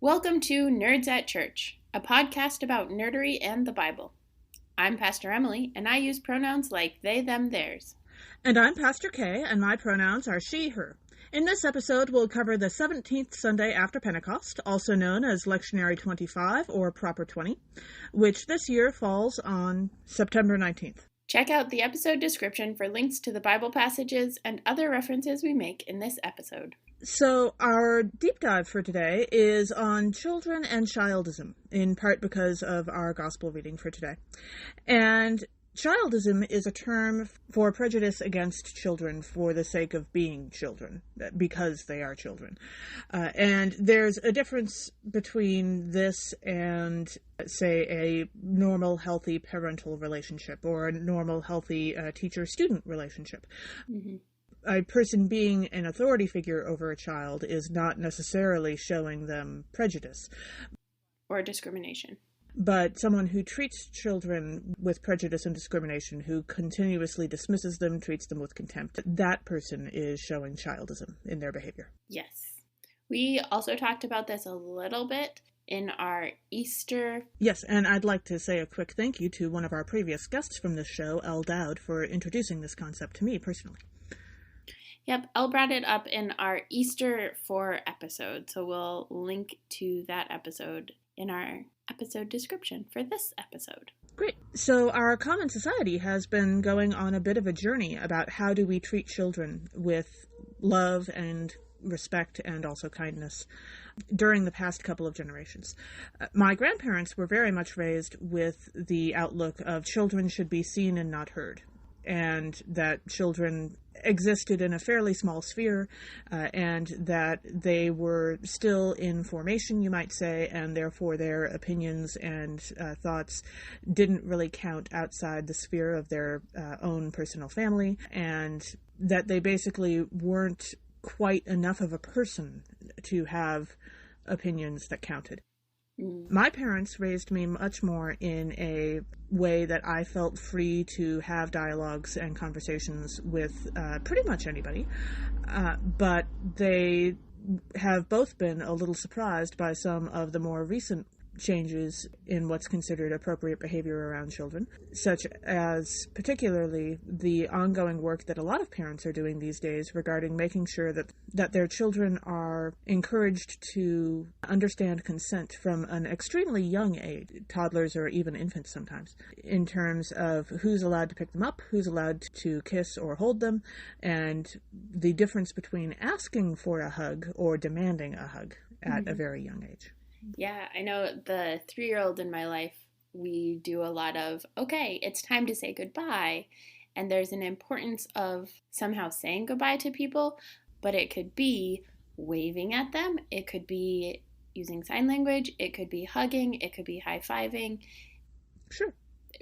Welcome to Nerds at Church, a podcast about nerdery and the Bible. I'm Pastor Emily, and I use pronouns like they, them, theirs. And I'm Pastor Kay, and my pronouns are she, her. In this episode, we'll cover the 17th Sunday after Pentecost, also known as Lectionary 25 or Proper 20, which this year falls on September 19th. Check out the episode description for links to the Bible passages and other references we make in this episode. So our deep dive for today is on children and childism, in part because of our gospel reading for today. And childism is a term for prejudice against children for the sake of being children, because they are children. And there's a difference between this and, say, a normal, healthy parental relationship or a normal, healthy teacher-student relationship. Mm-hmm. A person being an authority figure over a child is not necessarily showing them prejudice. Or discrimination. But someone who treats children with prejudice and discrimination, who continuously dismisses them, treats them with contempt, that person is showing childism in their behavior. Yes. We also talked about this a little bit in our Easter. Yes, and I'd like to say a quick thank you to one of our previous guests from this show, Elle Dowd, for introducing this concept to me personally. Yep, Elle brought it up in our Easter 4 episode, so we'll link to that episode in our episode description for this episode. Great. So our common society has been going on a bit of a journey about how do we treat children with love and respect and also kindness during the past couple of generations. My grandparents were very much raised with the outlook of children should be seen and not heard, and that children existed in a fairly small sphere, and that they were still in formation, you might say, and therefore their opinions and thoughts didn't really count outside the sphere of their own personal family, and that they basically weren't quite enough of a person to have opinions that counted. My parents raised me much more in a way that I felt free to have dialogues and conversations with pretty much anybody, but they have both been a little surprised by some of the more recent changes in what's considered appropriate behavior around children, such as particularly the ongoing work that a lot of parents are doing these days regarding making sure that their children are encouraged to understand consent from an extremely young age, toddlers or even infants sometimes, in terms of who's allowed to pick them up, who's allowed to kiss or hold them, and the difference between asking for a hug or demanding a hug at a very young age. Yeah, I know the 3-year-old in my life, we do a lot of, okay, it's time to say goodbye. And there's an importance of somehow saying goodbye to people, but it could be waving at them. It could be using sign language. It could be hugging. It could be high-fiving. Sure.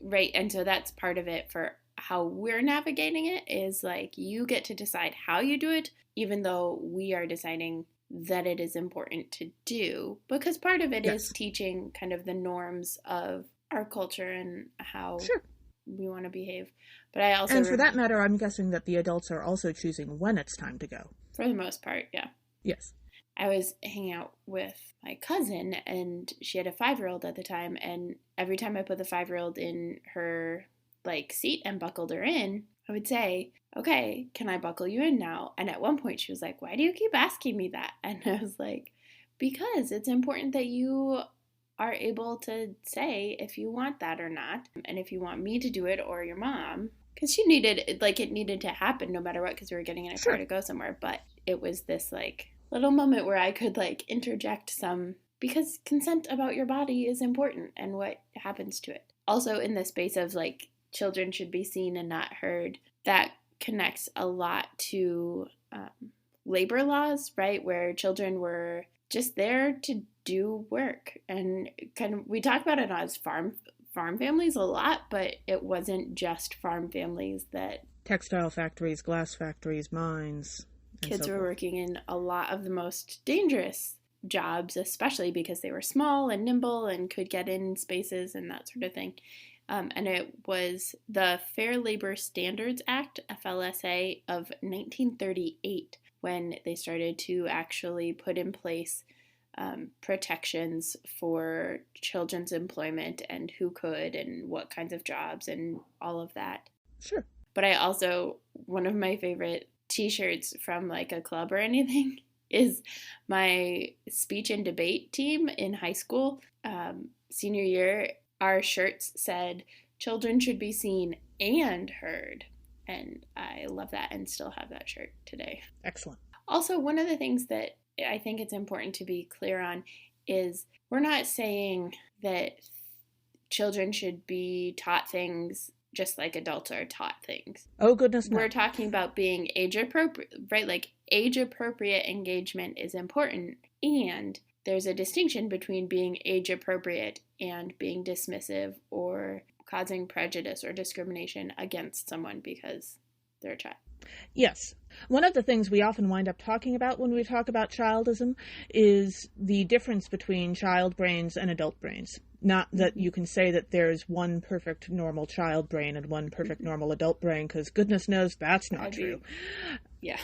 Right. And so that's part of it for how we're navigating it is like you get to decide how you do it, even though we are deciding that it is important to do, because part of it is teaching kind of the norms of our culture and how we want to behave. But I also... And for that matter, I'm guessing that the adults are also choosing when it's time to go. For the most part, yeah. Yes. I was hanging out with my cousin, and she had a 5-year-old at the time, and every time I put the 5-year-old in her, seat and buckled her in, I would say, okay, can I buckle you in now? And at one point she was like, why do you keep asking me that? And I was like, because it's important that you are able to say if you want that or not. And if you want me to do it or your mom, because she needed, it needed to happen no matter what, because we were getting in a car to go somewhere. But it was this little moment where I could interject some, because consent about your body is important and what happens to it. Also in the space of children should be seen and not heard, that connects a lot to labor laws, right? Where children were just there to do work. And we talk about it as farm families a lot, but it wasn't just farm families that... Textile factories, glass factories, mines. Kids were working in a lot of the most dangerous jobs, especially because they were small and nimble and could get in spaces and that sort of thing. And it was the Fair Labor Standards Act, FLSA, of 1938 when they started to actually put in place protections for children's employment and who could and what kinds of jobs and all of that. Sure. But I also, one of my favorite t-shirts from like a club or anything is my speech and debate team in high school. Senior year, our shirts said, "Children should be seen and heard." And I love that and still have that shirt today. Excellent. Also, one of the things that I think it's important to be clear on is we're not saying that children should be taught things just like adults are taught things. Oh, goodness, no. We're talking about being age appropriate, right? Like age appropriate engagement is important. And there's a distinction between being age appropriate and being dismissive or causing prejudice or discrimination against someone because they're a child. Yes. One of the things we often wind up talking about when we talk about childism is the difference between child brains and adult brains. Not that you can say that there's one perfect normal child brain and one perfect normal adult brain, because goodness knows that's not true. Yeah.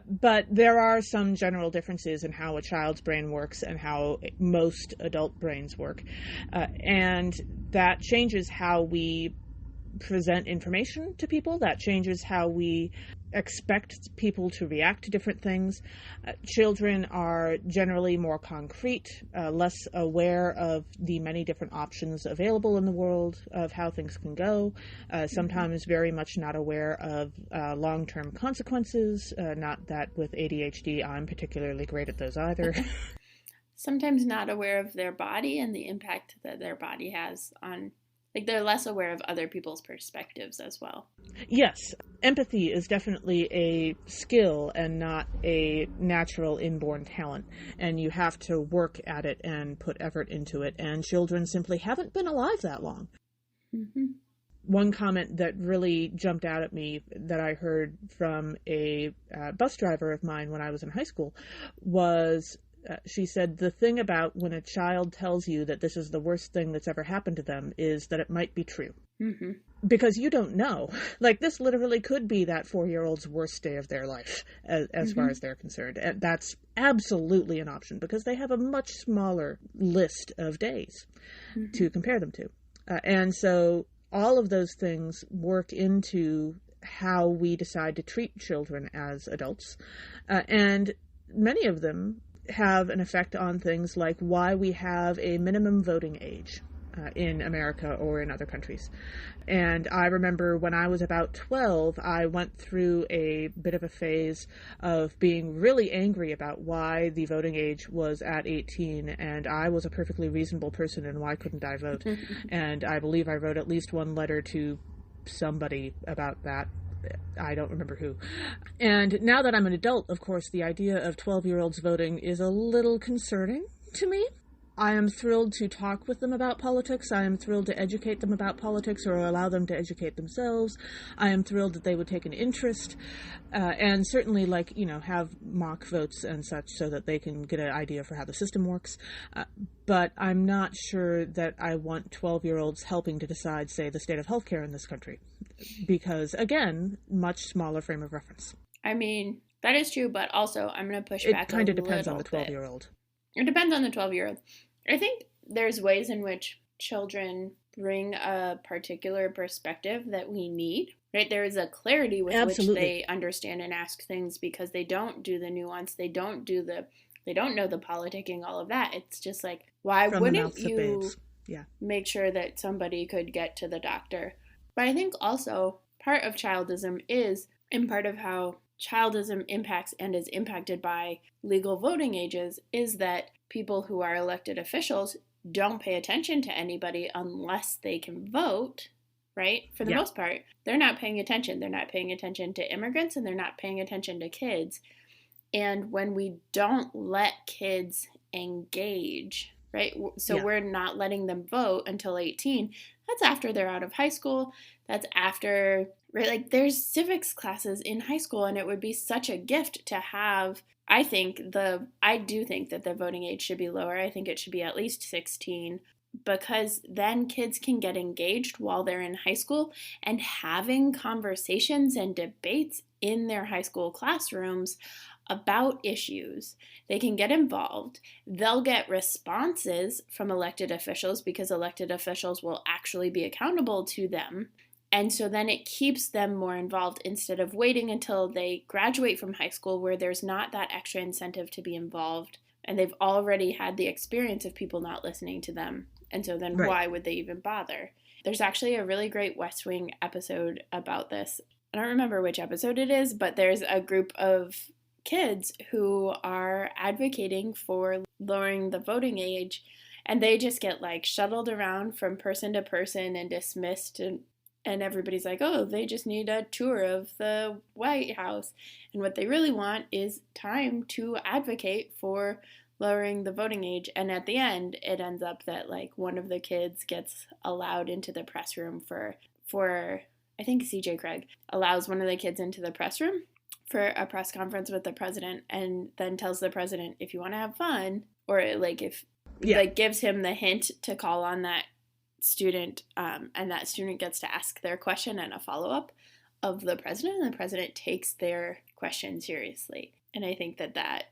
But there are some general differences in how a child's brain works and how most adult brains work. And that changes how we present information to people. That changes how we expect people to react to different things. Children are generally more concrete, less aware of the many different options available in the world of how things can go, sometimes very much not aware of long-term consequences. Not that with ADHD I'm particularly great at those either. Sometimes not aware of their body and the impact that their body has on, like, they're less aware of other people's perspectives as well. Yes. Empathy is definitely a skill and not a natural inborn talent. And you have to work at it and put effort into it. And children simply haven't been alive that long. Mm-hmm. One comment that really jumped out at me that I heard from a bus driver of mine when I was in high school was, she said, the thing about when a child tells you that this is the worst thing that's ever happened to them is that it might be true. Mm-hmm. Because you don't know. Like, this literally could be that 4-year-old's worst day of their life, as far as they're concerned. And that's absolutely an option, because they have a much smaller list of days to compare them to. And so all of those things work into how we decide to treat children as adults. And many of them have an effect on things like why we have a minimum voting age in America or in other countries. And I remember when I was about 12, I went through a bit of a phase of being really angry about why the voting age was at 18, and I was a perfectly reasonable person, and why couldn't I vote? And I believe I wrote at least one letter to somebody about that. I don't remember who. And now that I'm an adult, of course, the idea of 12-year-olds voting is a little concerning to me. I am thrilled to talk with them about politics. I am thrilled to educate them about politics or allow them to educate themselves. I am thrilled that they would take an interest and certainly, have mock votes and such so that they can get an idea for how the system works. But I'm not sure that I want 12-year-olds helping to decide, say, the state of healthcare in this country. Because, again, much smaller frame of reference. I mean, that is true, but also I'm going to push back a little bit. It kind of depends on the 12-year-old. It depends on the 12-year-old. I think there's ways in which children bring a particular perspective that we need, right? There is a clarity with which they understand and ask things because they don't do the nuance, they don't know the politicking, all of that. It's just like, why wouldn't you make sure that somebody could get to the doctor? But I think also part of childism is, and part of how childism impacts and is impacted by legal voting ages, is that people who are elected officials don't pay attention to anybody unless they can vote, right? For the most part, they're not paying attention. They're not paying attention to immigrants, and they're not paying attention to kids. And when we don't let kids engage, right? So we're not letting them vote until 18. That's after they're out of high school. That's after, right? Like, there's civics classes in high school, and it would be such a gift to have. I do think that the voting age should be lower. I think it should be at least 16, because then kids can get engaged while they're in high school, and having conversations and debates in their high school classrooms about issues. They can get involved. They'll get responses from elected officials because elected officials will actually be accountable to them. And so then it keeps them more involved instead of waiting until they graduate from high school where there's not that extra incentive to be involved and they've already had the experience of people not listening to them. And so then why would they even bother? There's actually a really great West Wing episode about this. I don't remember which episode it is, but there's a group of kids who are advocating for lowering the voting age, and they just get like shuttled around from person to person and dismissed, and everybody's like, oh, they just need a tour of the White House. And what they really want is time to advocate for lowering the voting age. And at the end, it ends up that like one of the kids gets allowed into the press room for I think CJ Craig allows one of the kids into the press room for a press conference with the president, and then tells the president, if you want to have fun, or like if like gives him the hint to call on that student, and that student gets to ask their question and a follow-up of the president, and the president takes their question seriously. And I think that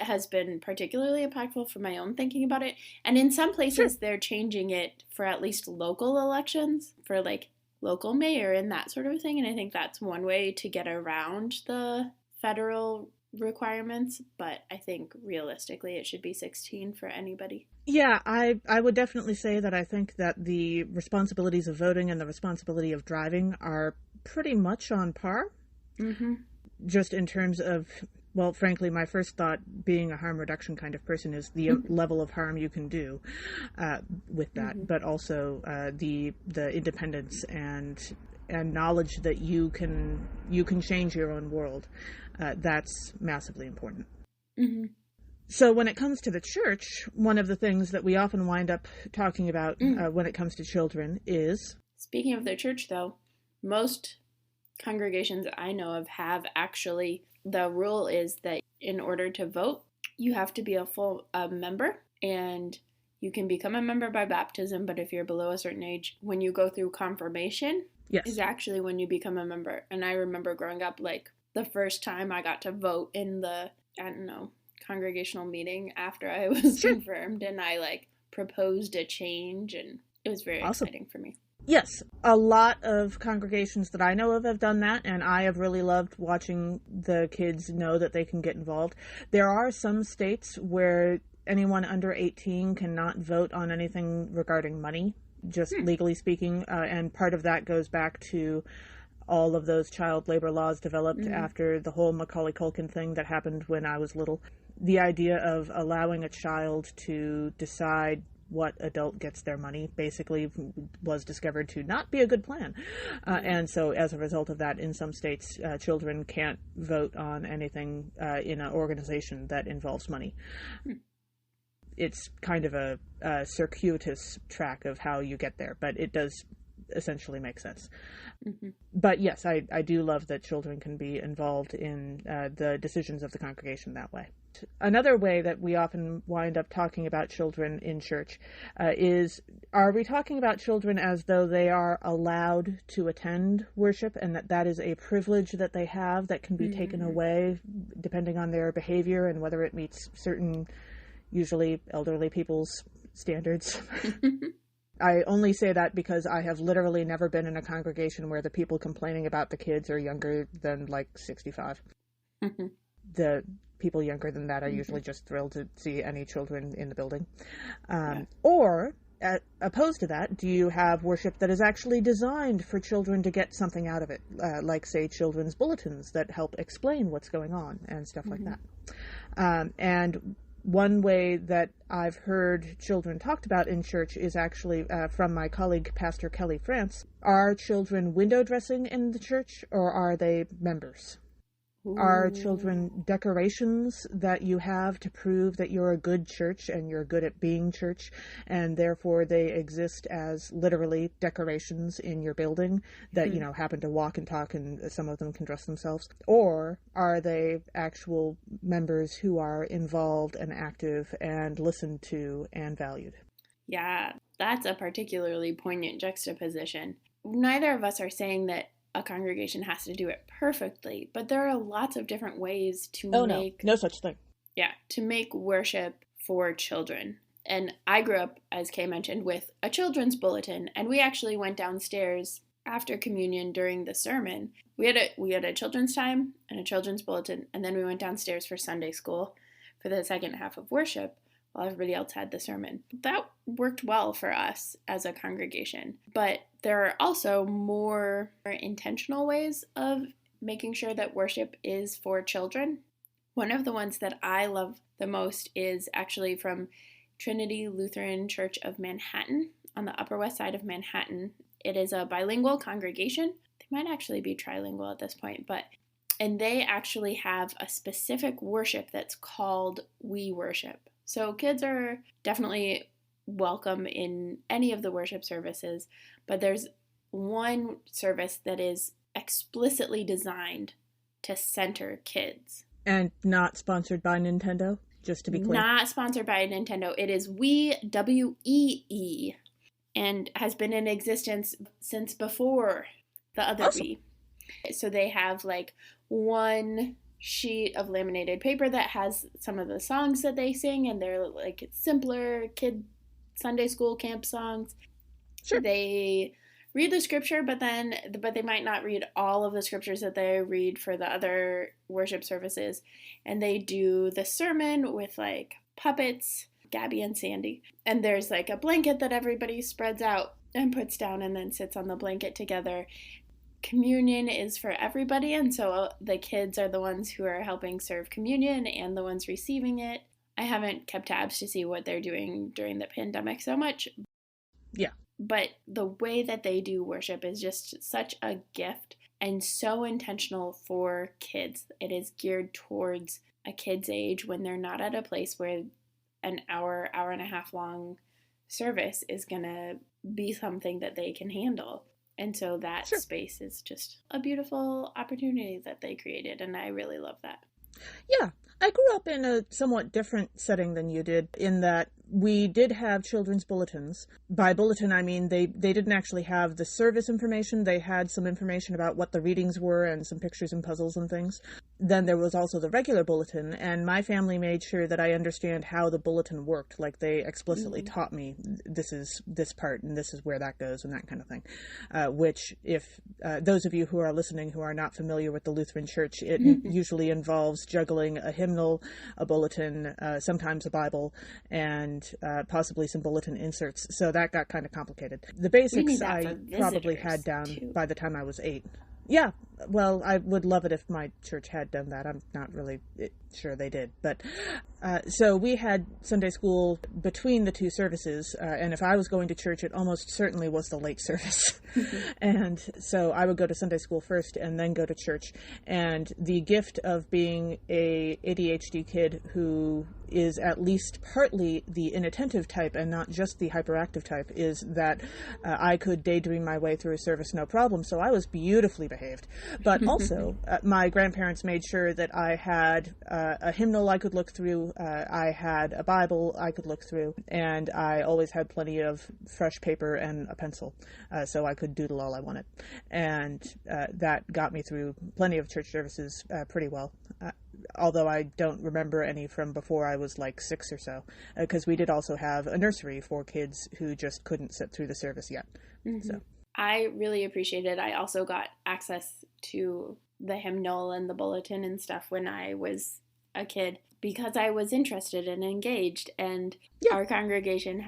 has been particularly impactful for my own thinking about it. And in some places they're changing it for at least local elections, for like local mayor and that sort of thing. And I think that's one way to get around the federal requirements, but I think realistically it should be 16 for anybody. Yeah, I would definitely say that I think that the responsibilities of voting and the responsibility of driving are pretty much on par. Mm-hmm. Just in terms of, well, frankly, my first thought, being a harm reduction kind of person, is the level of harm you can do with that, but also the independence and knowledge that you can change your own world. That's massively important. Mm-hmm. So when it comes to the church, one of the things that we often wind up talking about when it comes to children is... Speaking of the church, though, most congregations I know of have actually... The rule is that in order to vote, you have to be a full member, and you can become a member by baptism, but if you're below a certain age, when you go through confirmation, is actually when you become a member. And I remember growing up, like, the first time I got to vote in the, congregational meeting after I was confirmed, and I, like, proposed a change, and it was very exciting for me. Yes, a lot of congregations that I know of have done that, and I have really loved watching the kids know that they can get involved. There are some states where anyone under 18 cannot vote on anything regarding money, just legally speaking, and part of that goes back to all of those child labor laws developed after the whole Macaulay Culkin thing that happened when I was little. The idea of allowing a child to decide what adult gets their money basically was discovered to not be a good plan. And so as a result of that, in some states, children can't vote on anything in an organization that involves money. It's kind of a circuitous track of how you get there, but it does essentially make sense. But yes, I do love that children can be involved in the decisions of the congregation that way. Another way that we often wind up talking about children in church is, are we talking about children as though they are allowed to attend worship and that is a privilege that they have that can be taken away depending on their behavior and whether it meets certain, usually elderly people's standards? I only say that because I have literally never been in a congregation where the people complaining about the kids are younger than like 65. The people younger than that are usually just thrilled to see any children in the building. Or, opposed to that, do you have worship that is actually designed for children to get something out of it? Like, say, children's bulletins that help explain what's going on and stuff like that. And one way that I've heard children talked about in church is actually from my colleague, Pastor Kelly France. Are children window dressing in the church, or are they members? Are children decorations that you have to prove that you're a good church and you're good at being church, and therefore they exist as literally decorations in your building that, you know, happen to walk and talk, and some of them can dress themselves? Or are they actual members who are involved and active and listened to and valued? Yeah, that's a particularly poignant juxtaposition. Neither of us are saying that a congregation has to do it perfectly, but there are lots of different ways to Oh, no. make, No such thing. yeah, to make worship for children. And I grew up, as Kay mentioned, with a children's bulletin, and we actually went downstairs after communion during the sermon. We had a children's time and a children's bulletin, and then we went downstairs for Sunday school for the second half of worship while everybody else had the sermon. That worked well for us as a congregation. But there are also more intentional ways of making sure that worship is for children. One of the ones that I love the most is actually from Trinity Lutheran Church of Manhattan on the Upper West Side of Manhattan. It is a bilingual congregation. They might actually be trilingual at this point, and they actually have a specific worship that's called We Worship. So kids are definitely welcome in any of the worship services, but there's one service that is explicitly designed to center kids. And not sponsored by Nintendo, just to be clear. Not sponsored by Nintendo. It is We, WEE, and has been in existence since before the other Awesome. We. So they have like one sheet of laminated paper that has some of the songs that they sing, and they're like simpler kid Sunday school camp songs. Sure. They read the scripture, but they might not read all of the scriptures that they read for the other worship services. And they do the sermon with like puppets, Gabby and Sandy. And there's like a blanket that everybody spreads out and puts down and then sits on the blanket together. Communion is for everybody, and so the kids are the ones who are helping serve communion and the ones receiving it. I haven't kept tabs to see what they're doing during the pandemic so much. Yeah. But the way that they do worship is just such a gift and so intentional for kids. It is geared towards a kid's age when they're not at a place where an hour and a half long service is going to be something that they can handle. And so that Sure. space is just a beautiful opportunity that they created, and I really love that. Yeah. I grew up in a somewhat different setting than you did, in that we did have children's bulletins. By bulletin, I mean they didn't actually have the service information. They had some information about what the readings were and some pictures and puzzles and things. Then there was also the regular bulletin, and my family made sure that I understand how the bulletin worked. Like, they explicitly taught me, this is this part and this is where that goes and that kind of thing. Which, if those of you who are listening who are not familiar with the Lutheran Church, it usually involves juggling a hymnal, a bulletin, sometimes a Bible, and possibly some bulletin inserts. So that got kind of complicated. The basics I probably had down too by the time I was 8. Yeah, well, I would love it if my church had done that. I'm not really sure they did. But so we had Sunday school between the two services, and if I was going to church, it almost certainly was the late service. And so I would go to Sunday school first and then go to church. And the gift of being a ADHD kid who is at least partly the inattentive type and not just the hyperactive type is that I could daydream my way through a service no problem. So I was beautifully behaved. But also, my grandparents made sure that I had a hymnal I could look through, I had a Bible I could look through, and I always had plenty of fresh paper and a pencil, so I could doodle all I wanted. And that got me through plenty of church services pretty well. Although I don't remember any from before I was like 6 or so, because we did also have a nursery for kids who just couldn't sit through the service yet. So I really appreciate it. I also got access to the hymnal and the bulletin and stuff when I was a kid because I was interested and engaged. And our congregation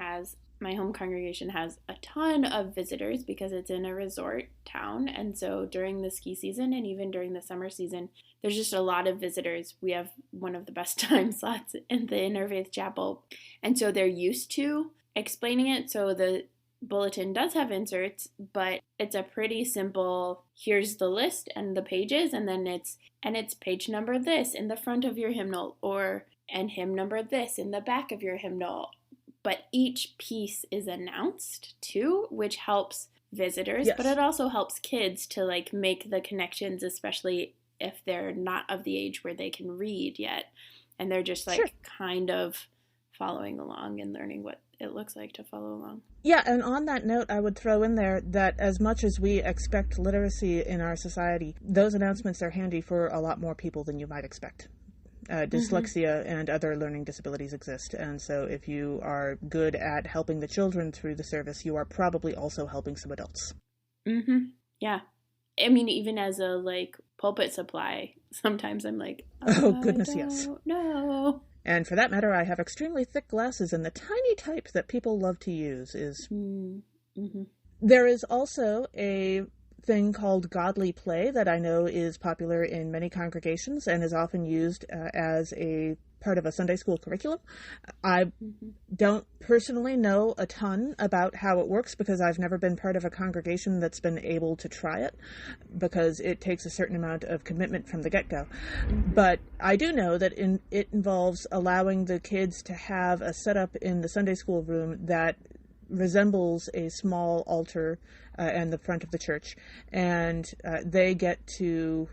my home congregation has a ton of visitors because it's in a resort town. And so during the ski season and even during the summer season, there's just a lot of visitors. We have one of the best time slots in the Interfaith Chapel. And so they're used to explaining it. So the bulletin does have inserts, but it's a pretty simple, here's the list and the pages, and then it's page number this in the front of your hymnal, and hymn number this in the back of your hymnal. But each piece is announced too, which helps visitors, but it also helps kids to like make the connections, especially if they're not of the age where they can read yet, and they're just like kind of following along and learning what it looks like to follow along. Yeah, and on that note, I would throw in there that as much as we expect literacy in our society, those announcements are handy for a lot more people than you might expect. Dyslexia and other learning disabilities exist, and so if you are good at helping the children through the service, you are probably also helping some adults. Yeah. I mean, even as a, like, pulpit supply, sometimes I'm like, oh, goodness, yes. No. And for that matter, I have extremely thick glasses, and the tiny type that people love to use is... There is also a thing called godly play that I know is popular in many congregations and is often used as a part of a Sunday school curriculum. I don't personally know a ton about how it works because I've never been part of a congregation that's been able to try it, because it takes a certain amount of commitment from the get-go. But I do know that it involves allowing the kids to have a setup in the Sunday school room that resembles a small altar and the front of the church, and they get to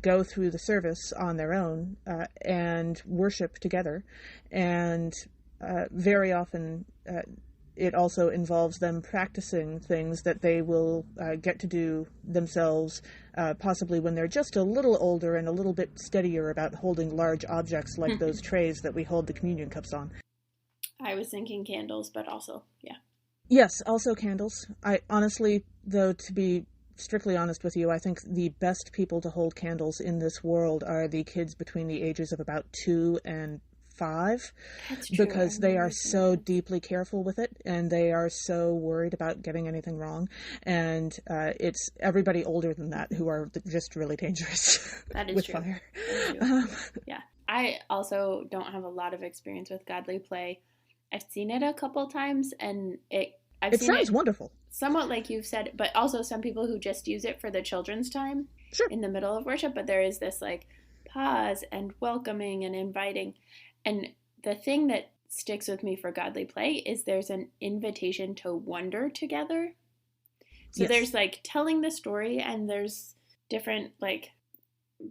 go through the service on their own and worship together. And very often it also involves them practicing things that they will get to do themselves, possibly when they're just a little older and a little bit steadier about holding large objects like those trays that we hold the communion cups on. I was thinking candles, but also, yeah. Yes, also candles. I honestly, though, to be strictly honest with you, I think the best people to hold candles in this world are the kids between the ages of about 2 and 5. That's true. Because they are so deeply careful with it, and they are so worried about getting anything wrong. And it's everybody older than that who are just really dangerous that is with true. fire. Yeah. I also don't have a lot of experience with godly play. I've seen it a couple times, and it sounds wonderful. Somewhat like you've said, but also some people who just use it for the children's time in the middle of worship. But there is this like pause and welcoming and inviting. And the thing that sticks with me for godly play is there's an invitation to wonder together. So there's like telling the story, and there's different like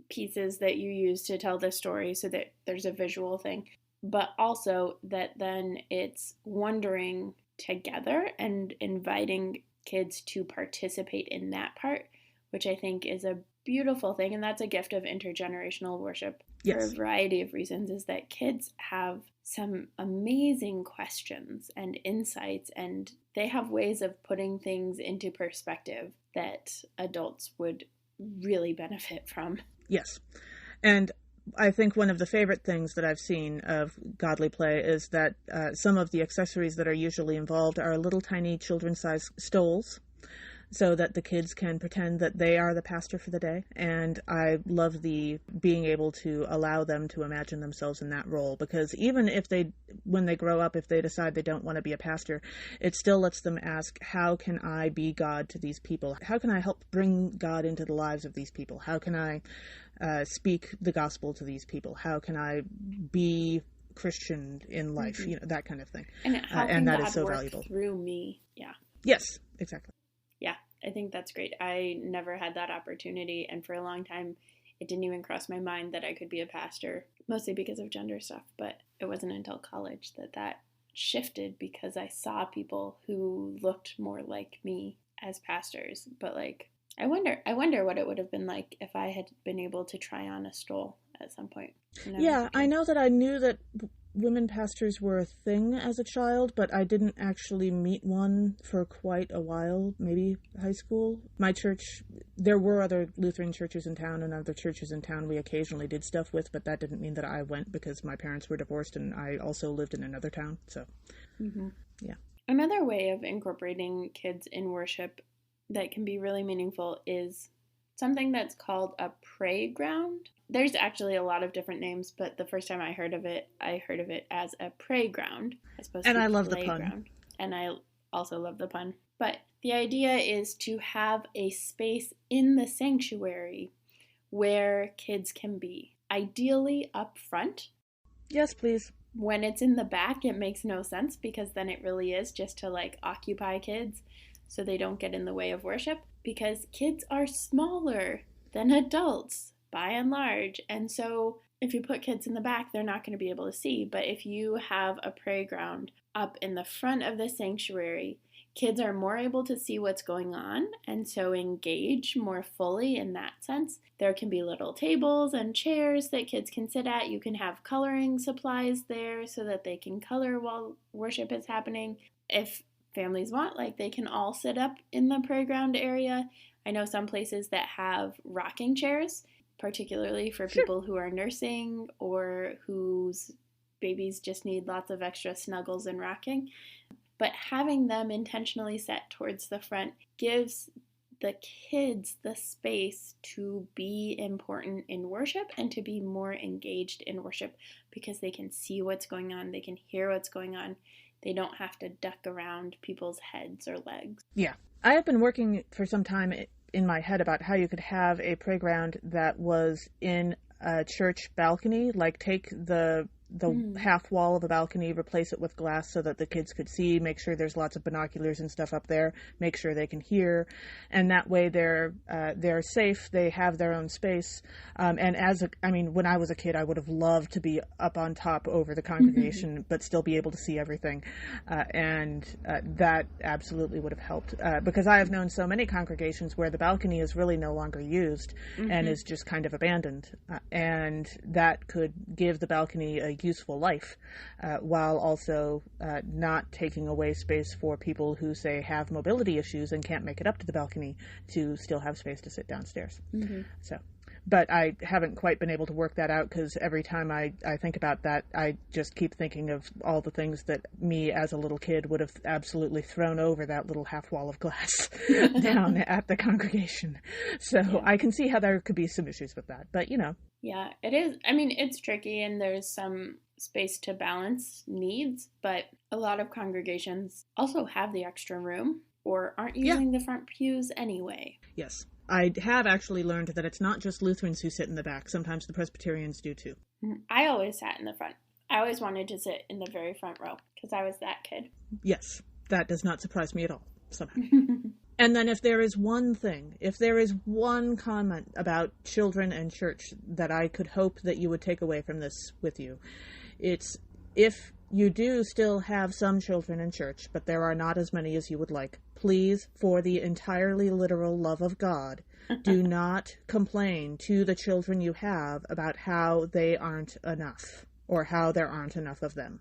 pieces that you use to tell the story so that there's a visual thing. But also that then it's wondering together and inviting kids to participate in that part, which I think is a beautiful thing. And that's a gift of intergenerational worship for a variety of reasons, is that kids have some amazing questions and insights, and they have ways of putting things into perspective that adults would really benefit from. Yes. And I think one of the favorite things that I've seen of godly play is that some of the accessories that are usually involved are little tiny children-sized stoles, so that the kids can pretend that they are the pastor for the day. And I love the being able to allow them to imagine themselves in that role, because even if when they grow up, if they decide they don't want to be a pastor, it still lets them ask, how can I be God to these people? How can I help bring God into the lives of these people? How can I speak the gospel to these people? How can I be Christian in life? You know, that kind of thing. And how can that God is so work valuable through me? Yeah. Yes, exactly. Yeah, I think that's great. I never had that opportunity, and for a long time it didn't even cross my mind that I could be a pastor, mostly because of gender stuff. But it wasn't until college that shifted, because I saw people who looked more like me as pastors. But like, I wonder what it would have been like if I had been able to try on a stole at some point. Yeah, I know that I knew that women pastors were a thing as a child, but I didn't actually meet one for quite a while, maybe high school. My church, there were other Lutheran churches in town and other churches in town we occasionally did stuff with, but that didn't mean that I went, because my parents were divorced and I also lived in another town, so yeah. Another way of incorporating kids in worship that can be really meaningful is something that's called a pray ground. There's actually a lot of different names, but the first time I heard of it as a pray ground, as opposed to I love the playground. pun. And I also love the pun. But the idea is to have a space in the sanctuary where kids can be, ideally up front. Yes, please. When it's in the back, it makes no sense, because then it really is just to like occupy kids so they don't get in the way of worship, because kids are smaller than adults. by and large. And so if you put kids in the back, they're not going to be able to see. But if you have a playground up in the front of the sanctuary, kids are more able to see what's going on and so engage more fully in that sense. There can be little tables and chairs that kids can sit at. You can have coloring supplies there so that they can color while worship is happening. If families want, like, they can all sit up in the playground area. I know some places that have rocking chairs, particularly for Sure. people who are nursing or whose babies just need lots of extra snuggles and rocking. But having them intentionally set towards the front gives the kids the space to be important in worship and to be more engaged in worship because they can see what's going on, they can hear what's going on. They don't have to duck around people's heads or legs. Yeah. I have been working for some time in my head about how you could have a playground that was in a church balcony, like take the half wall of a balcony, replace it with glass so that the kids could see, make sure there's lots of binoculars and stuff up there, make sure they can hear, and that way they're safe, they have their own space. And when I was a kid, I would have loved to be up on top over the congregation, but still be able to see everything. And that absolutely would have helped, because I have known so many congregations where the balcony is really no longer used and is just kind of abandoned. And that could give the balcony a useful life, while also not taking away space for people who, say, have mobility issues and can't make it up to the balcony to still have space to sit downstairs. But I haven't quite been able to work that out, because every time I think about that, I just keep thinking of all the things that me as a little kid would have absolutely thrown over that little half wall of glass down at the congregation. So I can see how there could be some issues with that, but Yeah, it is. I mean, it's tricky and there's some space to balance needs, but a lot of congregations also have the extra room or aren't using the front pews anyway. Yes. I have actually learned that it's not just Lutherans who sit in the back. Sometimes the Presbyterians do too. I always sat in the front. I always wanted to sit in the very front row because I was that kid. Yes, that does not surprise me at all, somehow. And then if there is one comment about children and church that I could hope that you would take away from this with you, it's if you do still have some children in church, but there are not as many as you would like, please, for the entirely literal love of God, do not complain to the children you have about how they aren't enough or how there aren't enough of them.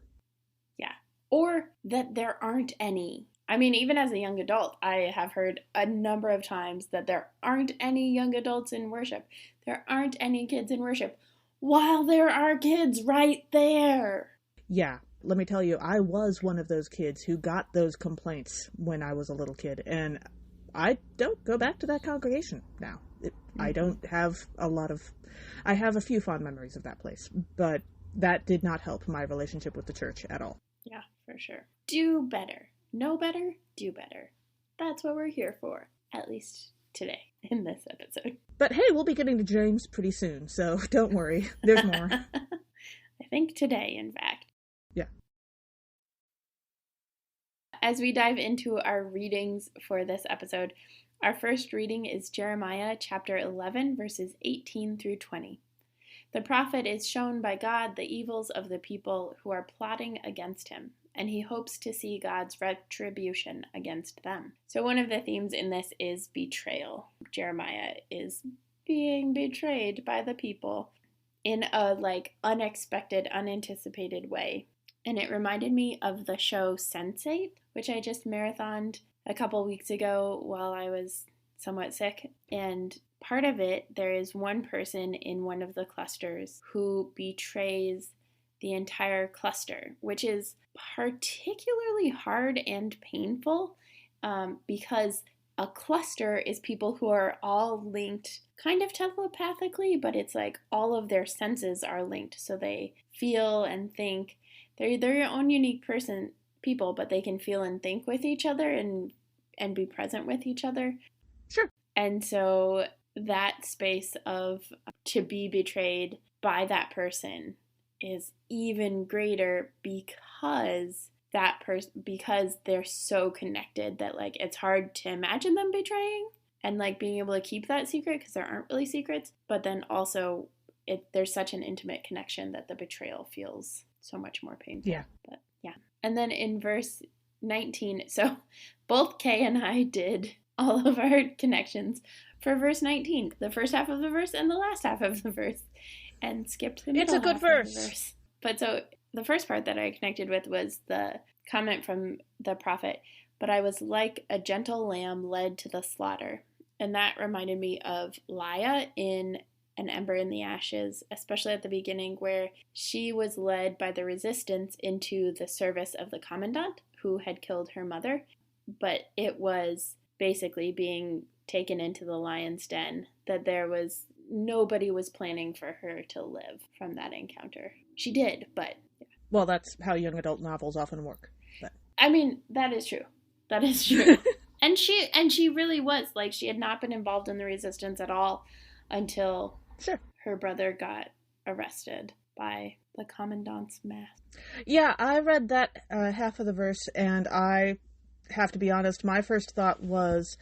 Yeah. Or that there aren't any. I mean, even as a young adult, I have heard a number of times that there aren't any young adults in worship. There aren't any kids in worship, while there are kids right there. Yeah, let me tell you, I was one of those kids who got those complaints when I was a little kid, and I don't go back to that congregation now. I don't have I have a few fond memories of that place, but that did not help my relationship with the church at all. Yeah, for sure. Do better. Know better, do better. That's what we're here for, at least today in this episode. But hey, we'll be getting to James pretty soon, so don't worry. There's more. I think today, in fact. Yeah. As we dive into our readings for this episode, our first reading is Jeremiah chapter 11, verses 18 through 20. The prophet is shown by God the evils of the people who are plotting against him, and he hopes to see God's retribution against them. So one of the themes in this is betrayal. Jeremiah is being betrayed by the people in a unexpected, unanticipated way. And it reminded me of the show Sense8, which I just marathoned a couple weeks ago while I was somewhat sick. And part of it, there is one person in one of the clusters who betrays the entire cluster, which is particularly hard and painful because a cluster is people who are all linked kind of telepathically, but it's like all of their senses are linked. So they feel and think. They're their own unique people, but they can feel and think with each other and be present with each other. Sure. And so that space of to be betrayed by that person is even greater because because they're so connected that it's hard to imagine them betraying. and like being able to keep that secret because there aren't really secrets, but then also there's such an intimate connection that the betrayal feels so much more painful. Yeah. But yeah. And then in verse 19, so both Kay and I did all of our connections for verse 19, the first half of the verse and the last half of the verse, and skipped the middle It's a good half verse. of the verse. But so the first part that I connected with was the comment from the prophet, but I was like a gentle lamb led to the slaughter. And that reminded me of Laia in An Ember in the Ashes, especially at the beginning, where she was led by the resistance into the service of the commandant who had killed her mother. But it was basically being taken into the lion's den, that nobody was planning for her to live from that encounter. She did, but yeah. Well, that's how young adult novels often work. But I mean, that is true. That is true. and she really was, like, she had not been involved in the resistance at all until her brother got arrested by the commandant's mask. Yeah, I read that half of the verse, and I have to be honest, my first thought was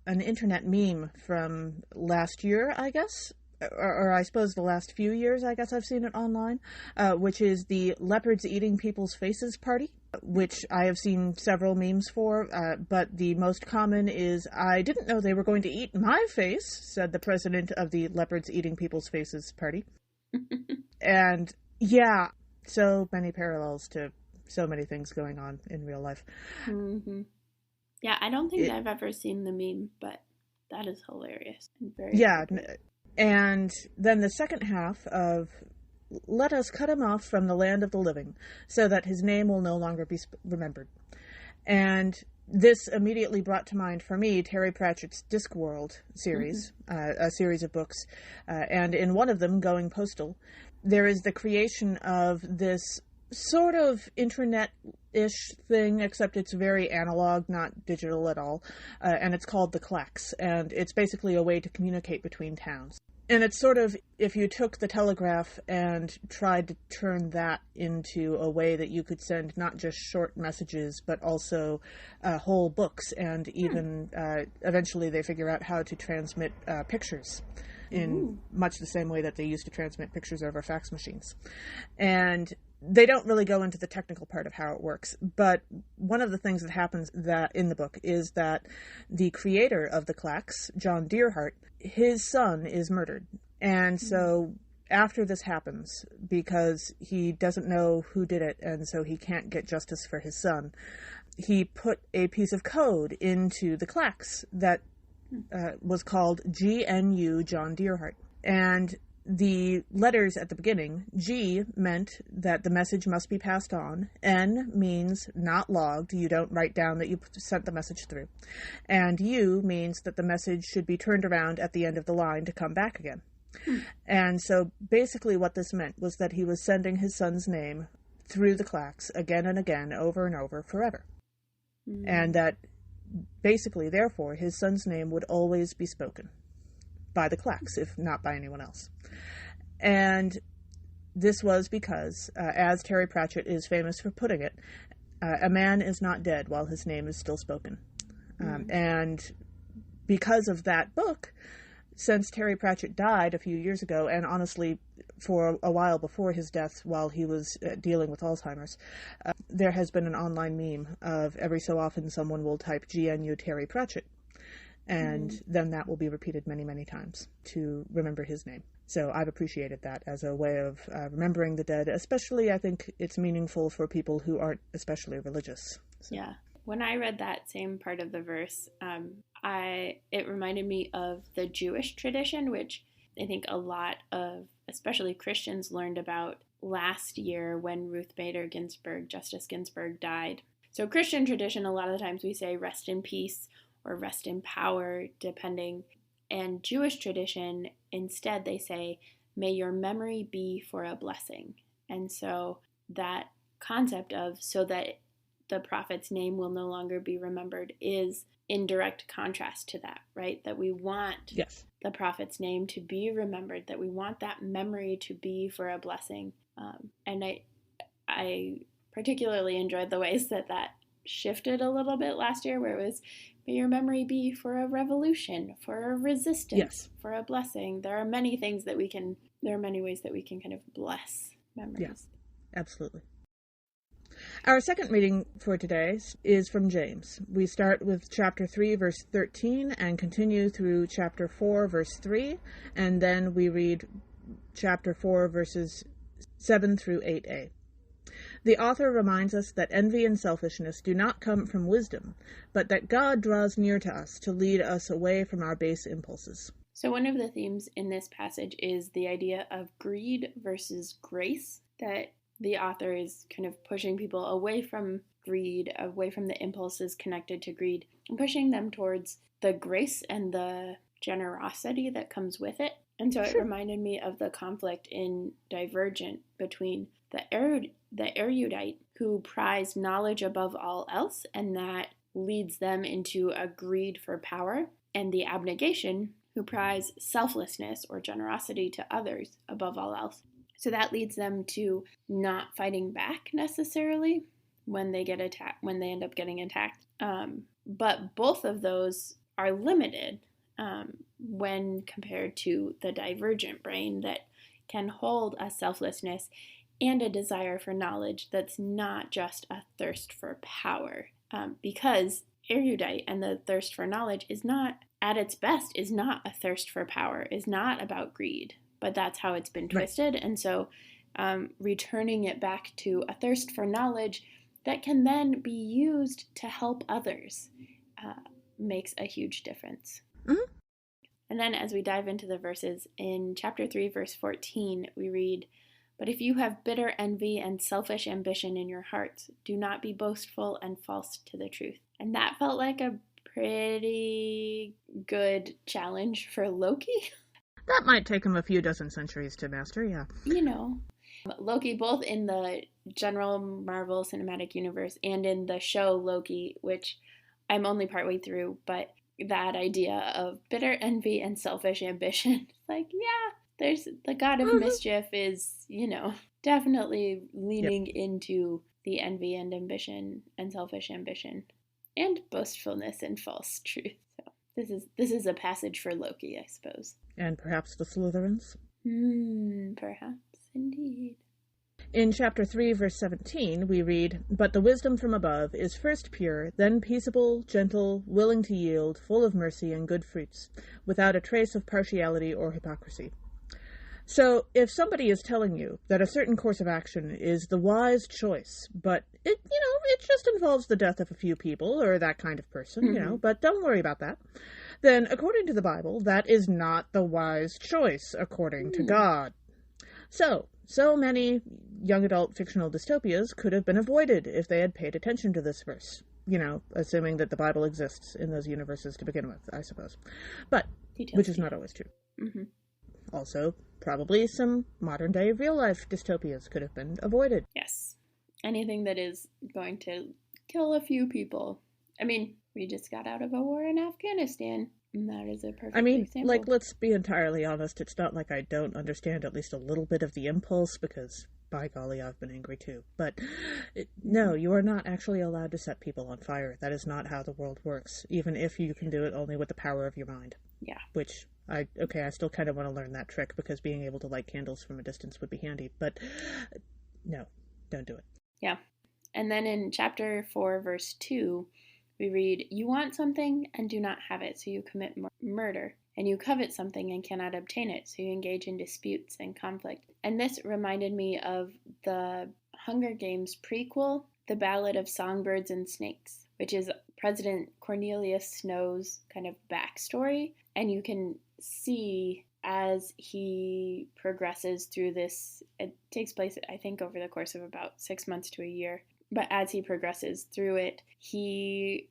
an internet meme from last year, I guess, or I suppose the last few years, I guess I've seen it online, which is the leopards eating people's faces party, which I have seen several memes for, but the most common is, "I didn't know they were going to eat my face," said the president of the leopards eating people's faces party. And yeah, so many parallels to so many things going on in real life. Mm-hmm. Yeah, I don't think I've ever seen the meme, but that is hilarious. And very and then the second half of "Let us cut him off from the land of the living, so that his name will no longer be remembered." And this immediately brought to mind for me Terry Pratchett's Discworld series, a series of books. And in one of them, Going Postal, there is the creation of this sort of internet-ish thing, except it's very analog, not digital at all. And it's called the Clacks. And it's basically a way to communicate between towns. And it's sort of, if you took the telegraph and tried to turn that into a way that you could send not just short messages, but also whole books, and even eventually they figure out how to transmit pictures in much the same way that they used to transmit pictures over fax machines. And they don't really go into the technical part of how it works, but one of the things that happens that in the book is that the creator of the Clacks, John Deerhart, his son is murdered. And so after this happens, because he doesn't know who did it, and so he can't get justice for his son, he put a piece of code into the Clacks that was called GNU John Deerhart. And the letters at the beginning, G meant that the message must be passed on. N means not logged. You don't write down that you sent the message through. And U means that the message should be turned around at the end of the line to come back again. And so basically what this meant was that he was sending his son's name through the Clacks again and again, over and over, forever. And that basically, therefore, his son's name would always be spoken by the Clacks, if not by anyone else. And this was because, as Terry Pratchett is famous for putting it, a man is not dead while his name is still spoken. And because of that book, since Terry Pratchett died a few years ago, and honestly for a while before his death while he was dealing with Alzheimer's, there has been an online meme of every so often someone will type GNU Terry Pratchett. And then that will be repeated many, many times to remember his name. So I've appreciated that as a way of remembering the dead. Especially, I think it's meaningful for people who aren't especially religious. So. Yeah. When I read that same part of the verse, it reminded me of the Jewish tradition, which I think a lot of, especially Christians, learned about last year when Ruth Bader Ginsburg, Justice Ginsburg, died. So Christian tradition, a lot of the times we say rest in peace or rest in power, depending. And Jewish tradition, instead, they say, may your memory be for a blessing. And so that concept of so that the prophet's name will no longer be remembered is in direct contrast to that, right? That we want the prophet's name to be remembered, that we want that memory to be for a blessing. And I particularly enjoyed the ways that shifted a little bit last year, where it was, may your memory be for a revolution, for a resistance, Yes. for a blessing. There are many ways that we can kind of bless Yeah, memories. absolutely. Our second reading for today is from James. We start with chapter 3, verse 13, and continue through chapter 4, verse 3, and then we read chapter 4, verses 7 through 8a. The author reminds us that envy and selfishness do not come from wisdom, but that God draws near to us to lead us away from our base impulses. So one of the themes in this passage is the idea of greed versus grace, that the author is kind of pushing people away from greed, away from the impulses connected to greed, and pushing them towards the grace and the generosity that comes with it. And so it reminded me of the conflict in Divergent between the erudite who prize knowledge above all else, and that leads them into a greed for power, and the abnegation who prize selflessness or generosity to others above all else. So that leads them to not fighting back necessarily when they get attacked, when they end up getting attacked. But both of those are limited when compared to the divergent brain that can hold a selflessness and a desire for knowledge that's not just a thirst for power. Because erudite and the thirst for knowledge is not, at its best, is not a thirst for power, is not about greed, but that's how it's been twisted. Right. And so returning it back to a thirst for knowledge that can then be used to help others makes a huge difference. Mm-hmm. And then as we dive into the verses, in chapter 3, verse 14, we read, "But if you have bitter envy and selfish ambition in your hearts, do not be boastful and false to the truth." And that felt like a pretty good challenge for Loki. That might take him a few dozen centuries to master, yeah. You know, Loki, both in the general Marvel Cinematic Universe and in the show Loki, which I'm only partway through, but that idea of bitter envy and selfish ambition, like, yeah, there's the god of mischief is, definitely leaning into the envy and ambition and selfish ambition and boastfulness and false truth. So this is a passage for Loki, I suppose. And perhaps the Slytherins? Perhaps, indeed. In chapter 3, verse 17, we read, "But the wisdom from above is first pure, then peaceable, gentle, willing to yield, full of mercy and good fruits, without a trace of partiality or hypocrisy." So, if somebody is telling you that a certain course of action is the wise choice, but it just involves the death of a few people or that kind of person, but don't worry about that, then according to the Bible, that is not the wise choice according to God. So many young adult fictional dystopias could have been avoided if they had paid attention to this verse. Assuming that the Bible exists in those universes to begin with, I suppose. But, which is not always true. Mm-hmm. Also, probably some modern-day real-life dystopias could have been avoided. Yes. Anything that is going to kill a few people. I mean, we just got out of a war in Afghanistan. And that is a perfect example. Let's be entirely honest. It's not like I don't understand at least a little bit of the impulse, because, by golly, I've been angry too. But, no, you are not actually allowed to set people on fire. That is not how the world works, even if you can do it only with the power of your mind. Yeah. Which, I still kind of want to learn that trick, because being able to light candles from a distance would be handy. But, no, don't do it. Yeah. And then in chapter 4, verse 2, we read, "You want something and do not have it, so you commit murder. And you covet something and cannot obtain it, so you engage in disputes and conflict." And this reminded me of the Hunger Games prequel, The Ballad of Songbirds and Snakes, which is President Cornelius Snow's kind of backstory. And you can see as he progresses through this, it takes place, I think, over the course of about 6 months to a year. But as he progresses through it, he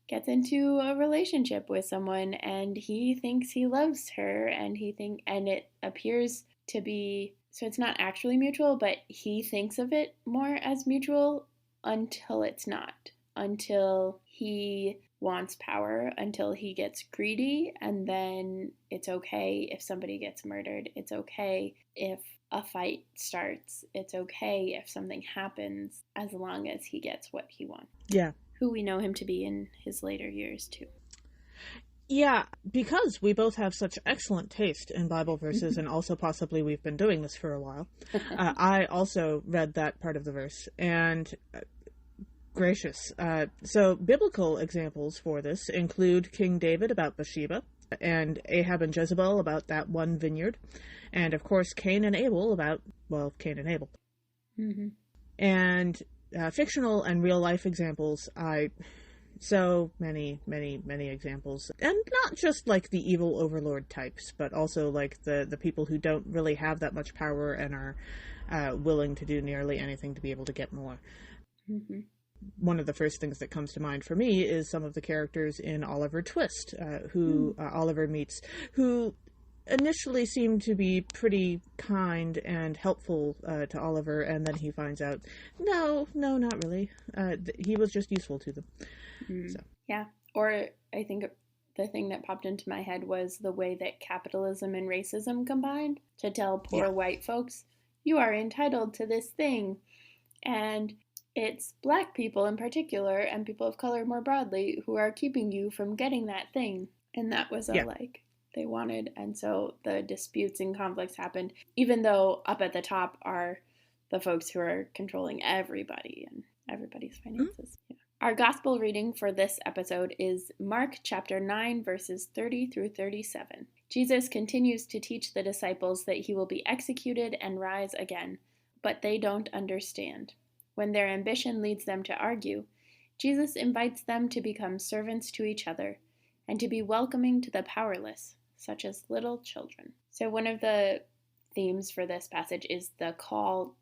gets into a relationship with someone, and he thinks he loves her, and it appears to be, so it's not actually mutual, but he thinks of it more as mutual until it's not. Until he wants power until he gets greedy, and then it's okay if somebody gets murdered. It's okay if a fight starts. It's okay if something happens, as long as he gets what he wants. Yeah. Who we know him to be in his later years, too. Yeah, because we both have such excellent taste in Bible verses, and also possibly we've been doing this for a while. I also read that part of the verse, and gracious. So biblical examples for this include King David about Bathsheba, and Ahab and Jezebel about that one vineyard, and of course Cain and Abel about, well, Cain and Abel. Mm-hmm. And fictional and real life examples, so many examples. And not just like the evil overlord types, but also like the people who don't really have that much power and are willing to do nearly anything to be able to get more. Mm-hmm. One of the first things that comes to mind for me is some of the characters in Oliver Twist, who Oliver meets, who initially seem to be pretty kind and helpful to Oliver, and then he finds out, no, not really. He was just useful to them. So. Yeah. Or I think the thing that popped into my head was the way that capitalism and racism combined to tell poor white folks, you are entitled to this thing. And it's Black people in particular, and people of color more broadly, who are keeping you from getting that thing. And that was they wanted. And so the disputes and conflicts happened, even though up at the top are the folks who are controlling everybody and everybody's finances. Mm-hmm. Yeah. Our gospel reading for this episode is Mark chapter 9, verses 30 through 37. Jesus continues to teach the disciples that he will be executed and rise again, but they don't understand. When their ambition leads them to argue, Jesus invites them to become servants to each other and to be welcoming to the powerless, such as little children. So one of the themes for this passage is the call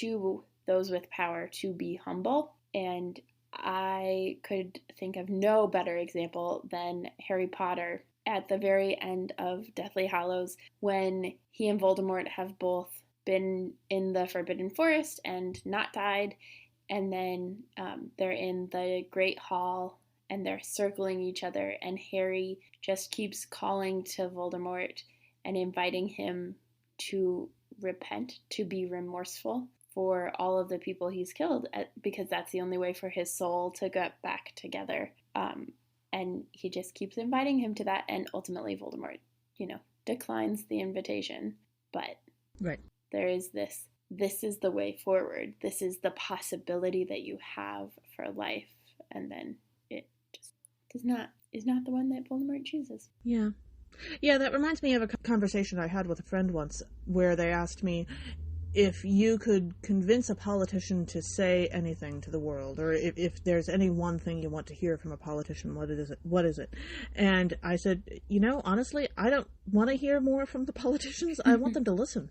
to those with power to be humble. And I could think of no better example than Harry Potter at the very end of Deathly Hallows, when he and Voldemort have both been in the Forbidden Forest and not died, and then they're in the Great Hall and they're circling each other, and Harry just keeps calling to Voldemort and inviting him to repent, to be remorseful for all of the people he's killed, because that's the only way for his soul to get back together. And he just keeps inviting him to that, and ultimately Voldemort, declines the invitation. But there is this is the way forward. This is the possibility that you have for life. And then it just is not the one that Voldemort chooses. Yeah. Yeah, that reminds me of a conversation I had with a friend once where they asked me, if you could convince a politician to say anything to the world, or if there's any one thing you want to hear from a politician, what is it? And I said, honestly, I don't want to hear more from the politicians. I want them to listen.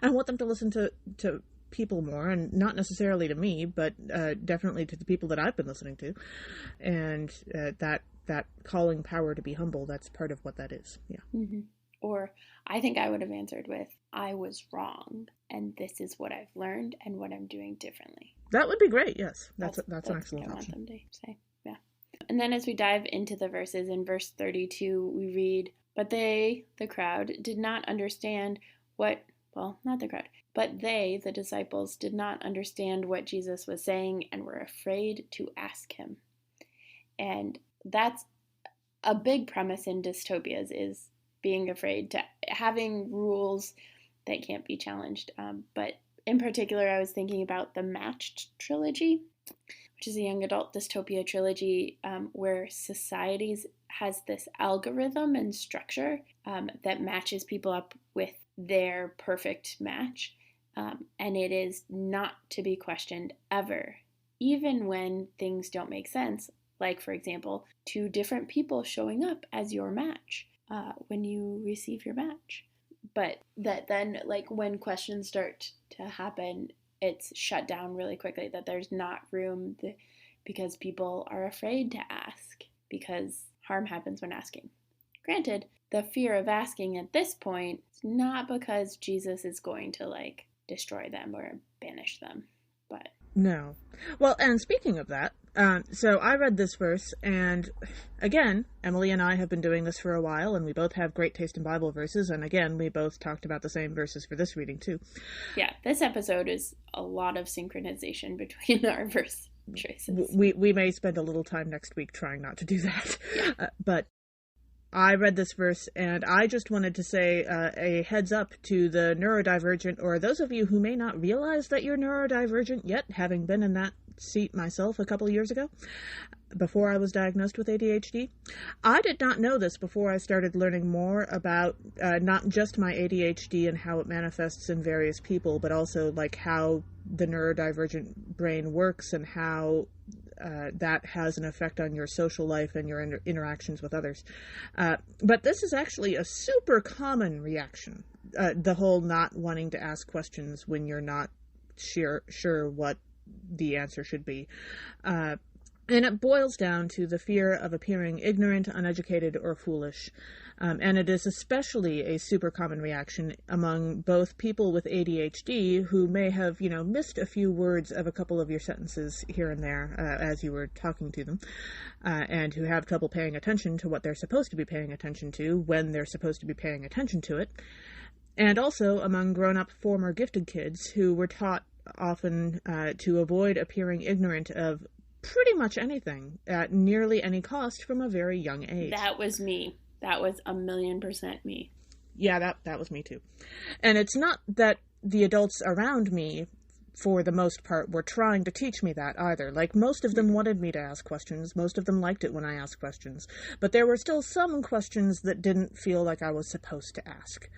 I want them to listen to people more, and not necessarily to me, but definitely to the people that I've been listening to. And that calling power to be humble, that's part of what that is. Yeah. Mm-hmm. Or I think I would have answered with, I was wrong, and this is what I've learned and what I'm doing differently. That would be great, yes. That's an excellent option. I want them to say, yeah. And then as we dive into the verses, in verse 32, we read, but they, the crowd, did not understand not the crowd, but they, the disciples, did not understand what Jesus was saying and were afraid to ask him. And that's a big premise in dystopias, is being afraid, to having rules that can't be challenged. But in particular, I was thinking about the Matched trilogy, which is a young adult dystopia trilogy where societies has this algorithm and structure that matches people up with their perfect match. And it is not to be questioned ever, even when things don't make sense. Like, for example, two different people showing up as your match when you receive your match. But that then, like, when questions start to happen, it's shut down really quickly, that there's not room because people are afraid to ask, because harm happens when asking. Granted, the fear of asking at this point is not because Jesus is going to, destroy them or banish them, but... No. Well, and speaking of that, so I read this verse, and again, Emily and I have been doing this for a while, and we both have great taste in Bible verses, and again, we both talked about the same verses for this reading, too. Yeah, this episode is a lot of synchronization between our verse choices. We may spend a little time next week trying not to do that. Yeah. But I read this verse, and I just wanted to say a heads up to the neurodivergent, or those of you who may not realize that you're neurodivergent yet, having been in that seat myself a couple years ago, before I was diagnosed with ADHD. I did not know this before I started learning more about not just my ADHD and how it manifests in various people, but also like how the neurodivergent brain works and how that has an effect on your social life and your interactions with others. But this is actually a super common reaction, the whole not wanting to ask questions when you're not sure what the answer should be. And it boils down to the fear of appearing ignorant, uneducated, or foolish. And it is especially a super common reaction among both people with ADHD who may have, missed a few words of a couple of your sentences here and there as you were talking to them, and who have trouble paying attention to what they're supposed to be paying attention to when they're supposed to be paying attention to it. And also among grown-up former gifted kids who were taught often to avoid appearing ignorant of pretty much anything at nearly any cost from a very young age. That was me. That was 1,000,000% me. Yeah, that was me too. And it's not that the adults around me, for the most part, were trying to teach me that either. Like, most of them wanted me to ask questions. Most of them liked it when I asked questions. But there were still some questions that didn't feel like I was supposed to ask.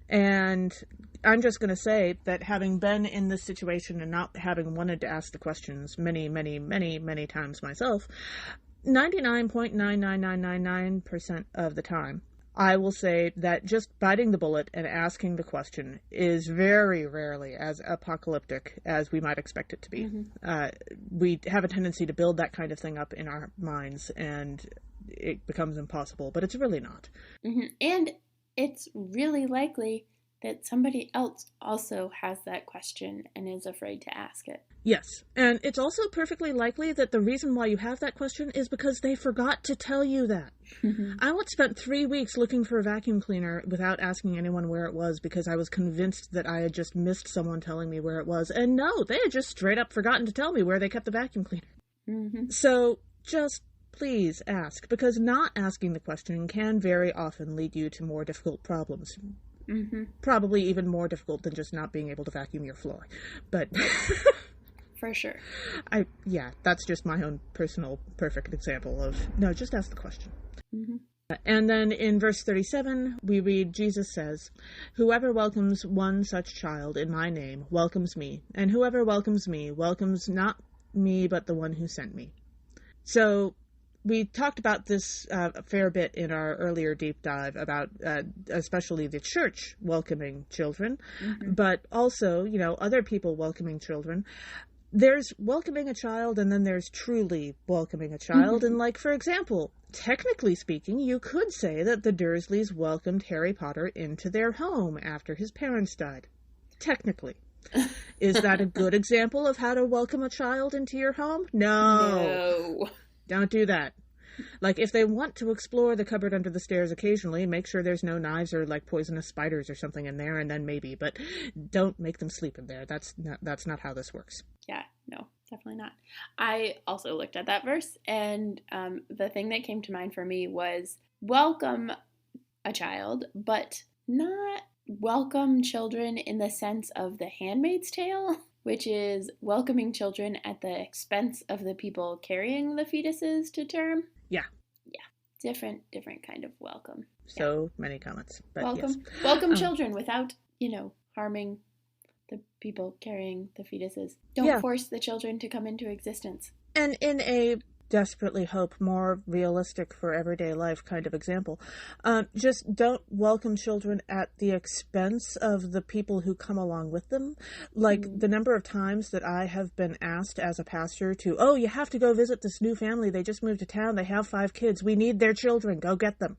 And I'm just going to say that having been in this situation and not having wanted to ask the questions many, many, many, many times myself, 99.99999% of the time, I will say that just biting the bullet and asking the question is very rarely as apocalyptic as we might expect it to be. Mm-hmm. We have a tendency to build that kind of thing up in our minds, and it becomes impossible, but it's really not. Mm-hmm. And it's really likely that somebody else also has that question and is afraid to ask it. Yes, and it's also perfectly likely that the reason why you have that question is because they forgot to tell you that. Mm-hmm. I once spent 3 weeks looking for a vacuum cleaner without asking anyone where it was because I was convinced that I had just missed someone telling me where it was. And no, they had just straight up forgotten to tell me where they kept the vacuum cleaner. Mm-hmm. So just please ask, because not asking the question can very often lead you to more difficult problems. Mm-hmm. Probably even more difficult than just not being able to vacuum your floor. But for sure. That's just my own personal perfect example of, no, just ask the question. Mm-hmm. And then in verse 37, we read, Jesus says, "Whoever welcomes one such child in my name welcomes me, and whoever welcomes me welcomes not me but the one who sent me." So we talked about this a fair bit in our earlier deep dive about especially the church welcoming children, mm-hmm. but also, other people welcoming children. There's welcoming a child, and then there's truly welcoming a child. Mm-hmm. And for example, technically speaking, you could say that the Dursleys welcomed Harry Potter into their home after his parents died. Technically. Is that a good example of how to welcome a child into your home? No. Don't do that. If they want to explore the cupboard under the stairs occasionally, make sure there's no knives or poisonous spiders or something in there, and then maybe, but don't make them sleep in there. That's not how this works. Yeah, no, definitely not. I also looked at that verse, and the thing that came to mind for me was welcome a child, but not welcome children in the sense of The Handmaid's Tale, which is welcoming children at the expense of the people carrying the fetuses to term. Yeah. Different kind of welcome. So many comments. But welcome. Yes. Welcome children without, harming the people carrying the fetuses. Don't force the children to come into existence. And in a desperately hope more realistic for everyday life kind of example. Just don't welcome children at the expense of the people who come along with them. Like the number of times that I have been asked as a pastor to, oh, you have to go visit this new family. They just moved to town. They have 5 kids. We need their children. Go get them.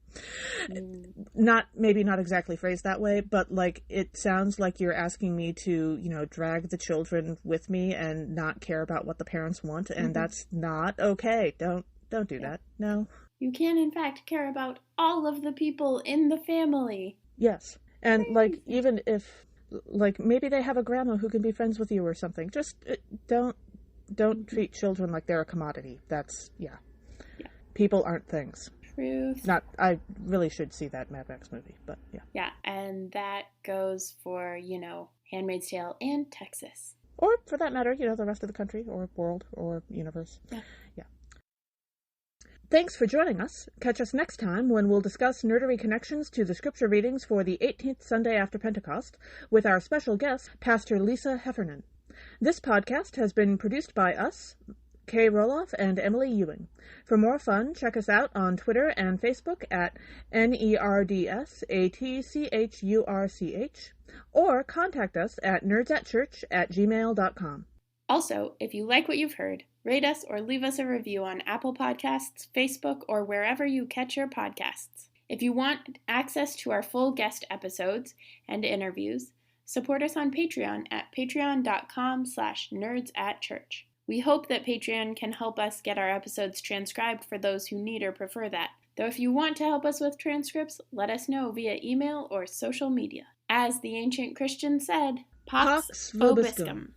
Maybe not exactly phrased that way, but like it sounds like you're asking me to, drag the children with me and not care about what the parents want, and that's not okay. Don't do that. No. You can in fact care about all of the people in the family. Yes. And like even if like maybe they have a grandma who can be friends with you or something, just don't treat children like they're a commodity. That's yeah. People aren't things. Truth. I really should see that Mad Max movie, but yeah. Yeah, and that goes for, Handmaid's Tale and Texas. Or for that matter, the rest of the country or world or universe. Yeah. Thanks for joining us. Catch us next time when we'll discuss nerdery connections to the scripture readings for the 18th Sunday after Pentecost with our special guest, Pastor Lisa Heffernan. This podcast has been produced by us, Kay Rohloff and Emily Ewing. For more fun, check us out on Twitter and Facebook at NERDSATCHURCH or contact us at nerdsatchurch@gmail.com. Also, if you like what you've heard, rate us or leave us a review on Apple Podcasts, Facebook, or wherever you catch your podcasts. If you want access to our full guest episodes and interviews, support us on Patreon at patreon.com/nerdsatchurch. We hope that Patreon can help us get our episodes transcribed for those who need or prefer that. Though if you want to help us with transcripts, let us know via email or social media. As the ancient Christians said, Pax Vobiscum.